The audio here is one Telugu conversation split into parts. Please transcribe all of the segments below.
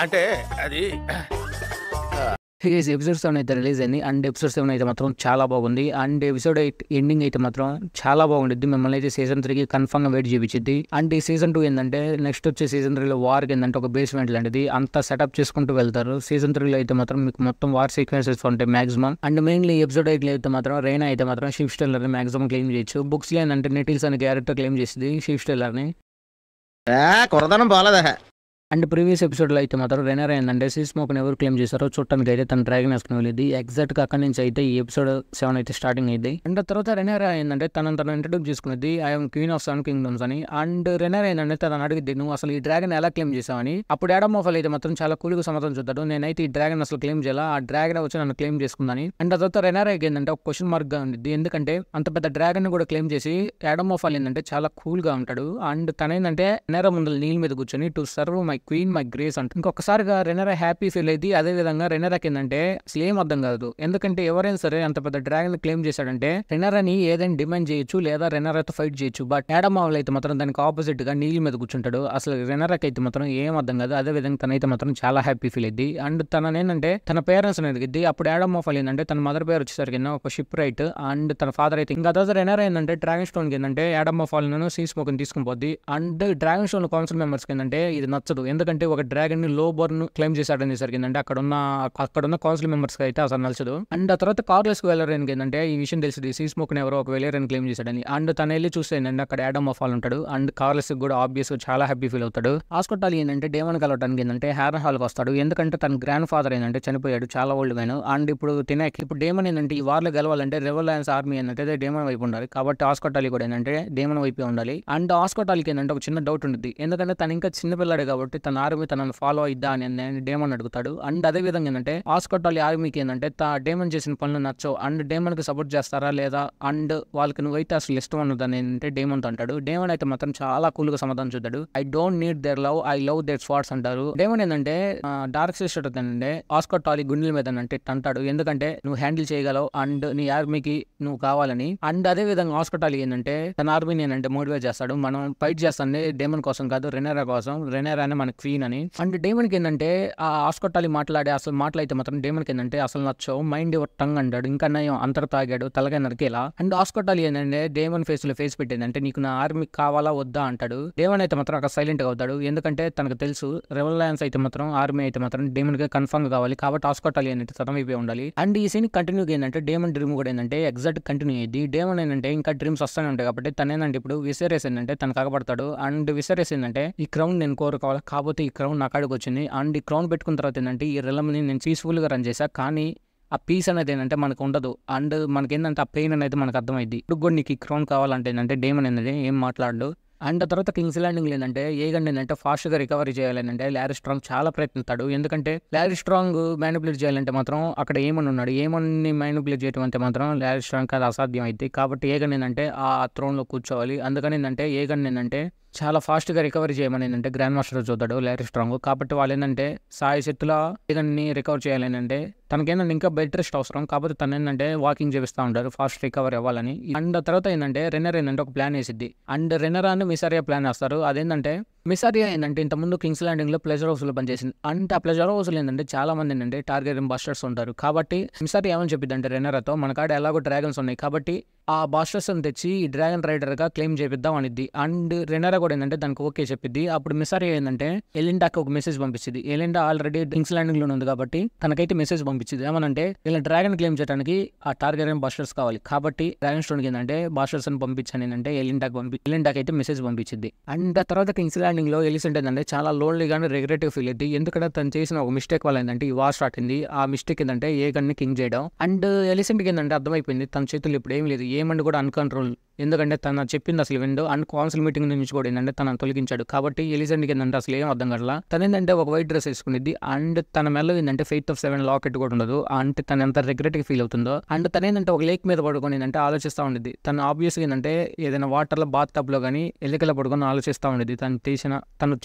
అంటే అది ఎపిసోడ్ 7 అయితే రిలీజ్ అయింది. అండ్ ఎపిసోడ్ 7 అయితే మాత్రం చాలా బాగుంది. అండ్ ఎపిసోడ్ 8 ఎండింగ్ అయితే మాత్రం చాలా బాగుండిద్ది. మిమ్మల్ని అయితే సీజన్ 3కి కన్ఫర్మ్ గా వెయిట్ చేయించింది. అండ్ ఈ సీజన్ 2 ఏంటంటే నెక్స్ట్ వచ్చే సీజన్ 3లో వార్ ఏంటంటే ఒక బేస్మెంట్ లాంటిది అంతా సెటప్ చేసుకుంటూ వెళ్తారు. సీజన్ 3లో అయితే మాత్రం మీకు మొత్తం వార్ సీక్వెన్సెస్ ఉంటాయి మాక్సిమం. అండ్ మెయిన్లీ ఎపిసోడ్ 8 అయితే మాత్రం రైనా అయితే మాత్రం షిప్ స్టెల్లర్ ని మాక్సిమం క్లెయిమ్ చేయొచ్చు. బుక్స్ లో ఏంటంటే నెటిల్స్ అనే క్యారెక్టర్ క్లెయిమ్ చేసింది షిప్ స్టెల్లర్ ని. కురదనం బాలేదా. అండ్ ప్రీవియస్ ఎపిసోడ్లో అయితే మాత్రం రెనర్ ఏంటంటే సీ స్మోక్ని ఎవరు క్లెయిమ్ చేశారో చూడటానికి అయితే తన డ్రాగన్ వేసుకుని వెళ్ళింది. ఎగ్జాక్ట్గా అక్కడి నుంచి అయితే ఈ ఎపిసోడ్ 7 అయితే స్టార్టింగ్ అయింది. అండ్ తర్వాత రెనర్ ఏంటంటే తను ఇంట్రడ్యూస్ చేసుకునేది ఐఎమ్ క్వీన్ ఆఫ్ 7 కింగ్డమ్స్ అని. అండ్ రెనర్ ఏంటంటే తను అడిగిద్ది నువ్వు అసలు ఈ డ్రాగన్ ఎలా క్లెయిమ్ చేసావని. అప్పుడు యాడమ్ ఆఫల్ అయితే మాత్రం చాలా కూల్గా సమాధానం చూద్దాడు, నేనైతే ఈ డ్రాగన్ అసలు క్లెయిమ్ చేయాలా, ఆ డ్రాగన్ వచ్చి నన్ను క్లెయిమ్ చేసుకుందని. అండ్ తర్వాత రెనర్ ఏంటంటే ఒక క్వశ్చన్ మార్క్ గా ఉంది, ఎందుకంటే అంత పెద్ద డ్రాగన్ కూడా క్లెయిమ్ చేసి యాడమ్ ఆఫల్ ఏంటంటే చాలా కూల్ గా ఉంటాడు. అండ్ తనేంటంటే రెనర్ ముందు నీళ్ళ మీద కూర్చొని to serve my queen my grace అంటే ఇంకొకసారిగా రెనరా హ్యాపీ ఫీల్ అయింది. అదే విధంగా రెనరాకి ఏంటంటే అసలు ఏం అర్థం కాదు, ఎందుకంటే ఎవరైనా సరే అంత పెద్ద డ్రాగన్ క్లెయిమ్ చేశాడంటే రెనరాని ఏదైనా డిమాండ్ చేయొచ్చు లేదా రెనరాతో ఫైట్ చేయొచ్చు. బట్ యాడమ్ ఆవల్ అయితే మాత్రం దానికి ఆపోజిట్ గా నీళ్ళ మీద కూర్చుంటాడు. అసలు రెనరాకి అయితే మాత్రం ఏం అర్థం కాదు. అదే విధంగా తనైతే మాత్రం చాలా హ్యాపీ ఫీల్ అయింది. అండ్ ఏంటంటే తన పేరెంట్స్ అడిగిద్ది. అప్పుడు యాడమ్ ఆఫల్ ఏంటంటే తన మదర్ పేరు వచ్చేసరికి ఒక షిప్ రైట్ అండ్ తన ఫాదర్ అయితే ఇంకా తర్వాత రెనరా ఏంటంటే డ్రాగన్ స్టోన్ కి ఏంటంటే యాడమ్ ఆఫల్ సీ స్మోక్ ని తీసుకుని పోద్ది. And dragon stone council members ఏంటంటే ఇది నచ్చదు, ఎందుకంటే ఒక డ్రాగన్ ని లో బోర్న్ క్లెయిమ్ చేశాడని జరిగిందంటే అక్కడున్న కౌన్సిల్ మెంబర్స్ కి అయితే అసలు నచ్చదు. అండ్ ఆ తర్వాత కార్లెస్ కు వెళ్ళడానికి ఏంటంటే ఈ విషయం తెలిసింది సీ స్మోక్ ని ఎవరో ఒక వెళ్ళారని క్లెయిమ్ చేశాడని. అండ్ తను వెళ్ళి చూస్తే ఏంటంటే అక్కడ యాడమ్ ఆఫ్ ఆల్ ఉంటాడు. అండ్ కార్లెస్ కూడా ఆబ్వియస్ గా చాలా హ్యాపీ ఫీల్ అవుతాడు. హాస్పిటల్ ఏంటంటే డేమన్ కలవడానికి ఏంటంటే హ్యారన్ హాల్ కి వస్తాడు, ఎందుకంటే తన గ్రాండ్ ఫాదర్ ఏంటంటే చనిపోయాడు, చాలా ఓల్డ్ మ్యాన్. అండ్ ఇప్పుడు ఇప్పుడు డేమన్ ఏంటంటే ఈ వార్ లో గెలవాలంటే రెవల్యాన్స్ ఆర్మీ ఏంటంటే డేమన్ వైపు ఉండాలి, కాబట్టి హాస్పిటల్ కూడా ఏంటంటే డేమన్ వైపే ఉండాలి. అండ్ హాస్పిటల్ కి ఏంటంటే ఒక చిన్న డౌట్ ఉంటుంది, ఎందుకంటే తను ఇంకా చిన్నపిల్లాడు కాబట్టి తన ఆర్మీ తనను ఫాలో అయిద్దా అని డేమన్ అడుగుతాడు. అండ్ అదే విధంగా ఏంటంటే హాస్పిటల్ ఆర్మీకి ఏంటంటే డేమన్ చేసిన పనులు నచ్చవు, అండ్ డేమన్ కి సపోర్ట్ చేస్తారా లేదా, అండ్ వాళ్ళకి నువ్వైతే అసలు ఇష్టం ఉన్నదని ఏంటంటే డేమన్ తో అంటాడు. డేమన్ అయితే మాత్రం చాలా కూల్ గా సమాధానం చూద్దాడు, I don't need their love, I love their swords అంటారు. డేమన్ ఏంటంటే డార్క్ సిస్టర్ అంటే హాస్పిటల్ గుండెల మీద అంటే అంటాడు, ఎందుకంటే నువ్వు హ్యాండిల్ చేయగలవు అండ్ నీ ఆర్మీకి నువ్వు కావాలని. అండ్ అదే విధంగా హాస్పిటల్ ఏంటంటే తన ఆర్మీని ఏంటంటే మోటివేట్ చేస్తాడు, మనం ఫైట్ చేస్తాను డేమన్ కోసం కాదు రెనెరా కోసం, రెనెరా అనే మన క్వీన్ అని. అండ్ డేమన్ కి ఏంటంటే ఆ హాస్పిటల్ మాట్లాడే అసలు మాటలైతే మాత్రం డేమన్ కి ఏంటంటే అసలు నచ్చవు, మైండ్ యువర్ టంగ్ అంటాడు, ఇంకా నయం అంతర్ తాగాడు తలగా నరికేలా. అండ్ హాస్పిటల్ ఏంటంటే డేమన్ ఫేస్ లో ఫేస్ పెట్టిందంటే నీకు నా ఆర్మీ కావాలా వద్దా అంటాడు. డేమన్ అయితే మాత్రం అక్కడ సైలెంట్ గా అవుతాడు, ఎందుకంటే తనకు తెలుసు రెవల్యాన్స్ అయితే మాత్రం ఆర్మీ అయితే మాత్రం డేమన్ కి కన్ఫర్మ్ కావాలి, కాబట్టి హాస్పిటల్ ఏంటంటే తన వైపే ఉండాలి. అండ్ ఈ సీన్ కంటిన్యూ ఏంటంటే డేమన్ డ్రీమ్ కూడా ఏంటంటే ఎగ్జాక్ట్ కంటిన్యూ అయ్యింది. డేమన్ ఏంటంటే ఇంకా డ్రీమ్స్ వస్తానే ఉంటాయి కాబట్టి తను ఏంటంటే ఇప్పుడు విసరేస్ ఏంటంటే తను కాకపడతాడు. అండ్ విసరేస్ ఏంటంటే ఈ క్రౌన్ నేను కోరుకోవాలి, కాకపోతే ఈ క్రౌన్ నా కాడికి వచ్చింది. అండ్ ఈ క్రౌన్ పెట్టుకున్న తర్వాత ఏంటంటే ఈ రెలమ్ని నేను పీస్ఫుల్ గా రన్ చేశా, కానీ ఆ పీస్ అనేది ఏంటంటే మనకు ఉండదు. అండ్ మనకేంటంటే ఆ పెయిన్ అనేది మనకు అర్థమైంది. ఇప్పుడు కూడా నీకు ఈ క్రౌన్ కావాలంటే ఏంటంటే డేమన్ అనేది ఏం మాట్లాడు. అండ్ ఆ తర్వాత కింగ్స్ ల్యాండింగ్ ఏంటంటే ఏగండి ఏంటంటే ఫాస్ట్ గా రికవరీ చేయాలంటే లారీ స్ట్రాంగ్ చాలా ప్రయత్నిస్తాడు, ఎందుకంటే లారీ స్ట్రాంగ్ మ్యానిపులేట్ చేయాలంటే మాత్రం అక్కడ ఏమని ఉన్నాడు, ఏమని మ్యానిపులేట్ చేయడం అంటే మాత్రం లారీ స్ట్రాంగ్ అది అసాధ్యం అయితే, కాబట్టి ఏగండి ఏంటంటే ఆ థ్రోన్ లో కూర్చోవాలి. అందుకని ఏంటంటే ఏగండి ఏంటంటే చాలా ఫాస్ట్ గా రికవరీ చేయమని ఏంటంటే గ్రాండ్ మాస్టర్ చూద్దాడు లారీ స్ట్రాంగ్, కాబట్టి వాళ్ళు ఏంటంటే సాయి శక్తుల ఏగన్ని రికవర్ చేయాలని అంటే తనకేంటంటే ఇంకా బెడ్ రెస్ట్ అవసరం, కాకపోతే తను ఏంటంటే వాకింగ్ చేపిస్తూ ఉంటారు ఫాస్ట్ రికవర్ అవ్వాలని. అండ్ తర్వాత ఏంటంటే రెన్నర్ ఏంటంటే ఒక ప్లాన్ వేసిద్ది, అండ్ రెన్నర్ అని మిసారియా ప్లాన్ వేస్తారు. అదేంటంటే మిసారియా ఏంటంటే ఇంతకుముందు కింగ్స్ ల్యాండింగ్ లో ప్లెజర్ హౌస్ లో పనిచేసింది. అంటే ఆ ప్లెజర్ హౌస్ లో ఏంటంటే చాలా మంది ఏంటంటే టార్గెట్ బాస్టర్స్ ఉంటారు, కాబట్టి మిసారియా ఏమని చెప్పిద్ది అంటే రెన్నర్తో మన కాడ ఎలాగో డ్రాగన్స్ ఉన్నాయి, కాబట్టి ఆ బాస్టర్స్ అని తెచ్చి ఈ డ్రాగన్ రైడర్ గా క్లెయిమ్ చేపిద్దాం అనిద్ది. అండ్ రెన్నరా కూడా ఏంటంటే దానికి ఓకే చెప్పిద్ది. అప్పుడు మిసారియా ఏంటంటే ఎలిండాకి ఒక మెసేజ్ పంపించింది. ఎలిండా ఆల్రెడీ కింగ్స్ ల్యాండింగ్ లో ఉంది కాబట్టి తనకైతే మెసేజ్ పంపించింది, ఏమనంటే ఇలా డ్రాగన్ క్లెయిమ్ చేయడానికి ఆ టార్గెట్ బాస్టర్స్ కావాలి, కాబట్టి డ్రాగన్ స్టోన్ కి ఏంటంటే బాస్టర్స్ అని పంపించాను అంటే ఎలిండాకి అయితే మెసేజ్ పంపించింది. అండ్ ఆ తర్వాత కింగ్స్ ల్యాండింగ్ లో ఎలిసెంట్ ఏంటంటే చాలా లోన్లీ గానీ రిగ్రెటివ్ ఫీల్ అయింది, ఎందుకంటే తను చేసిన ఒక మిస్టేక్ వల్ల ఏంటంటే ఈ వార్ స్టార్ట్ అయింది. ఆ మిస్టేక్ ఏంటంటే ఏ గన్ని కింగ్ చేయడం. అండ్ ఎలిసెంట్ కి ఏంటంటే అర్థమైపోయింది తన చేతులు ఇప్పుడు ఏం లేదు, ఏమంటే కూడా అన్కంట్రోల్, ఎందుకంటే తను చెప్పింది అసలు విండో అండ్ కౌన్సిల్ మీటింగ్ నుంచి కూడా ఏంటంటే తనను తొలగించాడు, కాబట్టి ఎలిసెంట్కి ఏంటంటే అసలు ఏం అర్థం కావట్లా. తను ఏంటంటే ఒక వైట్ డ్రెస్ వేసుకునేది, అండ్ తన మెల్ల ఏంటంటే ఫెయిత్ ఆఫ్ 7 లాకెట్ కూడా ఉండదు, అంటే తను ఎంత రిగ్రెట్ ఫీల్ అవుతుందో. అండ్ తను ఏంటంటే ఒక లేక్ మీద పడుకొని ఏంటంటే ఆలోచిస్తూ ఉండేది. తను ఆబ్వియస్గా ఏంటంటే ఏదైనా వాటర్ లో బాత్ టబ్ లో కానీ ఎలికల పడుకొని ఆలోచిస్తూ ఉండేది తను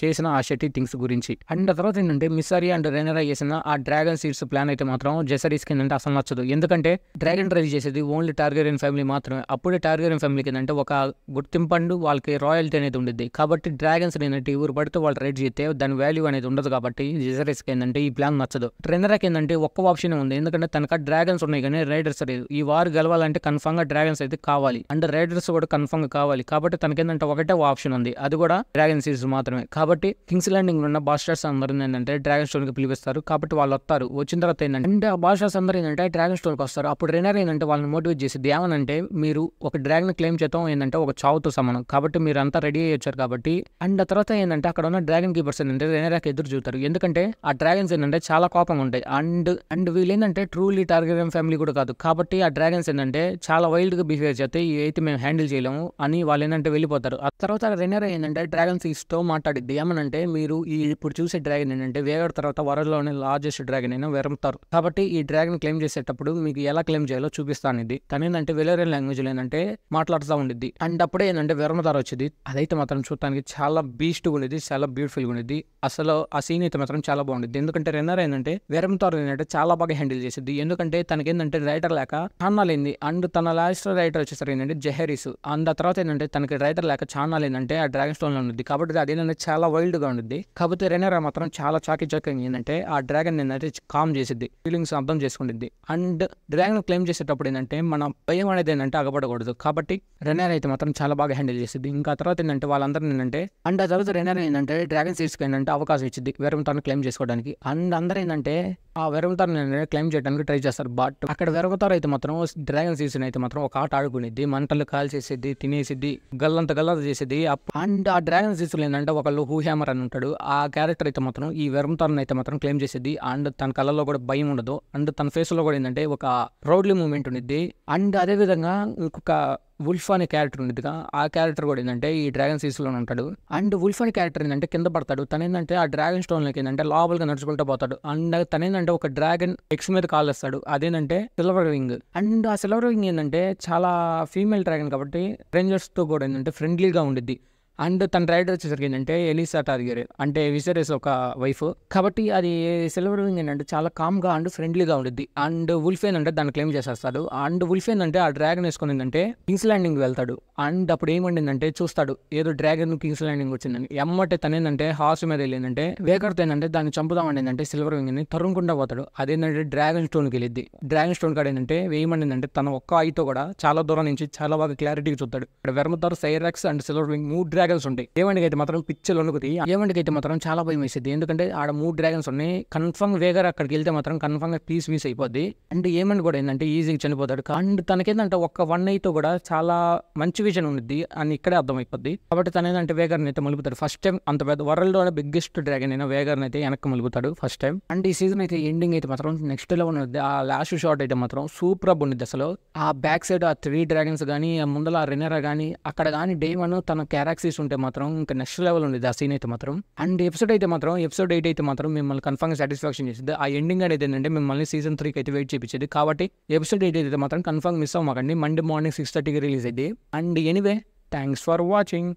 చేసిన ఆ షెట్టి థింగ్స్ గురించి. అండ్ తర్వాత ఏంటంటే మిస్సారి అండ్ రెనెరా చేసిన ఆ డ్రాగన్ సీడ్స్ ప్లాన్ అయితే మాత్రం జెసరీస్కి ఏంటంటే అసలు నచ్చదు. ఎందుకంటే డ్రాగన్ రైజ్ చేసేది ఓన్లీ టార్గెరియన్ ఫ్యామిలీ మాత్రమే. అప్పుడే టార్గెరియన్ ఫ్యామిలీకి ఏంటంటే ఒక గుర్తింపు అండ్ వాళ్ళకి రాయల్టీ అనేది ఉండేది. కాబట్టి డ్రాగన్స్ ఏంటంటే ఎవరు పడితే వాళ్ళు రైడ్ చేస్తే దాని వాల్యూ అనేది ఉండదు. కాబట్టి జెసరీస్కి ఏంటంటే ఈ ప్లాన్ నచ్చదు. రెనెరాకి ఏంటంటే ఒక్క ఆప్షన్ ఉంది, ఎందుకంటే తనక డ్రాగన్స్ ఉన్నాయి కానీ రైడర్స్ లేదు. ఈ వార్ గెలవాలంటే కన్ఫర్మ్ గా డ్రాగన్స్ అయితే కావాలి అండ్ రైడర్స్ కూడా కన్ఫర్మ్ గా కావాలి. కాబట్టి తనకేంటంటే ఒకటే ఆప్షన్ ఉంది, అది కూడా డ్రాగన్ సీడ్స్ మాత్రమే. కాబట్టి కింగ్స్ ల్యాండింగ్ ఉన్న బాస్టర్స్ అందరూ ఏంటంటే డ్రాగన్ స్టోన్ కి పిలిపిస్తారు. కాబట్టి వాళ్ళు వస్తారు. వచ్చిన తర్వాత ఏంటంటే ఆ బాస్టర్స్ అందరూ ఏంటంటే డ్రాగన్ స్టోన్ కి వస్తారు. అప్పుడు రెనెరా ఏంటంటే వాళ్ళని మోటివేట్ చేసేది ఏమనంటే, మీరు ఒక డ్రాగన్ క్లెయిమ్ చేద్దాం ఏంటంటే ఒక చావుతో సమానం. కాబట్టి మీరు అంతా రెడీ అయ్యి వచ్చారు కాబట్టి. అండ్ ఆ తర్వాత ఏంటంటే అక్కడ ఉన్న డ్రాగన్ కీపర్స్ ఏంటంటే రెనెరాకి ఎదురు చూస్తారు. ఎందుకంటే ఆ డ్రాగన్స్ ఏంటంటే చాలా కోపంగా ఉంటాయి. అండ్ వీళ్ళు ఏంటంటే ట్రూలీ టార్గెరియన్ ఫ్యామిలీ కూడా కాదు. కాబట్టి ఆ డ్రాగన్స్ ఏంటంటే చాలా వైల్డ్ గా బిహేవ్ చేస్తే అయితే మేము హ్యాండిల్ చేయలేము అని వాళ్ళు ఏంటంటే వెళ్ళిపోతారు. ఆ తర్వాత రెనెరా ఏంటంటే డ్రాగన్ సీడ్స్ తో మాట్లాడిద్ది. ఏమనంటే, మీరు ఇప్పుడు చూసే డ్రాగన్ ఏంటంటే వేగర్ తర్వాత వరల్డ్లోనే లార్జెస్ట్ డ్రాగన్ అయినా వెరమ్తారు. కాబట్టి ఈ డ్రాగన్ క్లెయిమ్ చేసేటప్పుడు మీకు ఎలా క్లెయిమ్ చేయాలో చూపిస్తాను. ఇది తను ఏంటంటే వెలేరియన్ లాంగ్వేజ్ లో ఏంటంటే మాట్లాడుతూ ఉండిద్ది. అండ్ అప్పుడే ఏంటంటే వెరమతారు వచ్చింది. అదైతే మాత్రం చూడటానికి చాలా బీస్ట్ ఉండేది, చాలా బ్యూటిఫుల్ గా ఉండేది. అసలు ఆ సీన్ అయితే మాత్రం చాలా బాగుండేది. ఎందుకంటే రెనెరా ఏంటంటే వెరమతారు ఏంటంటే చాలా బాగా హ్యాండిల్ చేసింది. ఎందుకంటే తనకేంటంటే రైటర్ లేక చాన్నాలేంది. అండ్ తన లాస్ట్ రైటర్ వచ్చేసరికి ఏంటంటే జెహరీస్. అండ్ ఆ తర్వాత ఏంటంటే తనకి రైటర్ లేక చాన్నాలు ఏంటంటే ఆ డ్రాగన్ స్టోన్ లో ఉంది. కాబట్టి అదేంటంటే చాలా వైల్డ్ గా ఉంది. కాకపోతే రెనెరా మాత్రం చాలా చాకి ఏంటంటే ఆ డ్రాగన్ ఏంటంటే కామ్ చేసిద్ది, ఫీలింగ్స్ అర్థం చేసుకుంటుంది. అండ్ డ్రాగన్ క్లెయిమ్ చేసేటప్పుడు ఏంటంటే మన భయం అనేది ఏంటంటే అగపడకూడదు. కాబట్టి రెనెరా అయితే మాత్రం చాలా బాగా హ్యాండిల్ చేసింది. ఇంకా తర్వాత ఏంటంటే వాళ్ళందరూ ఏంటంటే అండ్ ఆ తర్వాత రెనెరా ఏంటంటే డ్రాగన్ సీడ్స్ కి ఏంటంటే అవకాశం ఇచ్చింది వెరమతాను క్లెయిమ్ చేసుకోవడానికి. అండ్ అందరూ ఏంటంటే ఆ వెరమతాను క్లెయిమ్ చేయడానికి ట్రై చేస్తారు. బట్ అక్కడ వెరమతారు అయితే మాత్రం డ్రాగన్ సీడ్స్ అయితే మాత్రం ఒక ఆట ఆడుకునేది, మంటలు కాల్ చేసేది, తినేసిద్ది, గల్లంత చేసేది. అండ్ ఆ డ్రాగన్ సీడ్స్ ఏంటంటే ఒకళ్ళు హూ హ్యామర్ అని ఉంటాడు. ఆ క్యారెక్టర్ అయితే మాత్రం ఈ వెరమతాను అయితే మాత్రం క్లెయిమ్ చేసేది. అండ్ తన కళ్ళలో కూడా భయం ఉండదు. అండ్ తన ఫేస్ లో కూడా ఏంటంటే ఒక ప్రౌడ్లీ మూమెంట్ ఉండిద్ది. అండ్ అదే విధంగా ఇంకొక వుల్ఫ్ అనే క్యారెక్టర్ ఉండేదిగా, ఆ క్యారెక్టర్ కూడా ఏంటంటే ఈ డ్రాగన్ సీడ్స్ లో ఉంటాడు. అండ్ వుల్ఫ్ అనే క్యారెక్టర్ ఏంటంటే కింద పడతాడు. తను ఏంటంటే ఆ డ్రాగన్ స్టోన్ లోకి ఏంటంటే లోపలిగా నడుచుకుంటూ పోతాడు. అండ్ తనేంటంటే ఒక డ్రాగన్ ఎక్స్ మీద కాలేస్తాడు, అదేంటంటే సిల్వర్ వింగ్. అండ్ ఆ సిల్వర్ వింగ్ ఏంటంటే చాలా ఫీమేల్ డ్రాగన్ కాబట్టి రేంజర్స్ తో కూడా ఏంటంటే ఫ్రెండ్లీగా ఉండిద్ది. అండ్ తన రైడర్ వచ్చేసరికి ఏంటంటే ఎలిసా టార్గెరియన్ అంటే విసెరస్ ఒక వైఫ్. కాబట్టి అది సిల్వర్ వింగ్ ఏంటంటే చాలా కామ్ గా అండ్ ఫ్రెండ్లీగా ఉంటుంది. అండ్ వుల్ఫ్ ఏంటంటే దాన్ని క్లెయిమ్ చేసేస్తాడు. అండ్ వుల్ఫ్ ఏంటంటే ఆ డ్రాగన్ వేసుకుని ఏంటంటే కింగ్స్ ల్యాండింగ్ వెళ్తాడు. అండ్ అప్పుడు ఏమండిందంటే చూస్తాడు ఏదో డ్రాగన్ కింగ్స్ ల్యాండింగ్ వచ్చిందని. ఎమ్మటే తనేంటంటే హార్స్ మీద వెళ్ళిందంటే వేకర్తో ఏంటంటే దాన్ని చంపుదామండి ఏంటంటే సిల్వర్ వింగ్ ని తరుముకుంటా పోతాడు. అదేంటంటే డ్రాగన్ స్టోన్ కి వెళ్ళిద్ది. డ్రాగన్ స్టోన్ కాడ ఏంటంటే వేయమండిందంటే తన ఒక్క ఐతో కూడా చాలా దూరం నుంచి చాలా బాగా క్లారిటీగా చూస్తాడు. ఇక్కడ వెర్మతారు, Cyrax and silver wing 3 dragons ఉంటాయి. ఏమండికి అయితే మాత్రం పిచ్చలు వణుకుతాయి. ఏమండికి అయితే మాత్రం చాలా భయం వేసేది. ఎందుకంటే ఆడ 3 డ్రాగన్స్ ఉన్నాయి. కన్ఫర్మ్ వేగర్ అక్కడికి వెళ్తే మాత్రం కన్ఫర్మ్ గా పీస్ అయిపోద్ది. అండ్ ఏమండి కూడా ఏంటంటే ఈజీగా చనిపోతాడు. అండ్ తనకేంటంటే ఒక్క 1 ఐతో కూడా చాలా మంచి విజన్ ఉంది అని ఇక్కడే అర్థమైపోద్ది. కాబట్టి తన ఏంటంటే వేగర్ని అయితే మలుపుతాడు. ఫస్ట్ టైం అంత పెద్ద వరల్డ్ లోనే బిగ్గెస్ట్ డ్రాగన్ అయినా వేగర్ని అయితే వెనక్కి మలుపుతాడు ఫస్ట్ టైం. అండ్ ఈ సీజన్ అయితే ఎండింగ్ అయితే మాత్రం నెక్స్ట్ లెవెల్ ఉంది. ఆ లాస్ట్ షాట్ అయితే మాత్రం సూపర్ ఉంది. అసలు ఆ బ్యాక్ సైడ్ ఆ 3 డ్రాగన్స్ కానీ, ఆ ముందల ఆ రెనెరా కానీ, అక్కడ కానీ డేమన్ తన క్యారాక్సీస్ ఉంటే మాత్రం ఇంకా నెక్స్ట్ లెవెల్ ఉండేది ఆ సీన్ అయితే మాత్రం. అండ్ ఎపిసోడ్ 8 అయితే మాత్రం మిమ్మల్ని కన్ఫర్మ్ గా సాటిస్ఫాక్షన్ చేసింది. ఆ ఎండింగ్ అనేది ఏంటంటే మిమ్మల్ని సీజన్ 3 అయితే వెయిట్ చేయించేది. కాబట్టి ఎపిసోడ్ 8 అయితే మాత్రం కన్ఫర్మ్ మిస్ అవ్వమాకండి. మండే మార్నింగ్ 6:30కి రిలీజ్ అయింది. And anyway thanks for watching.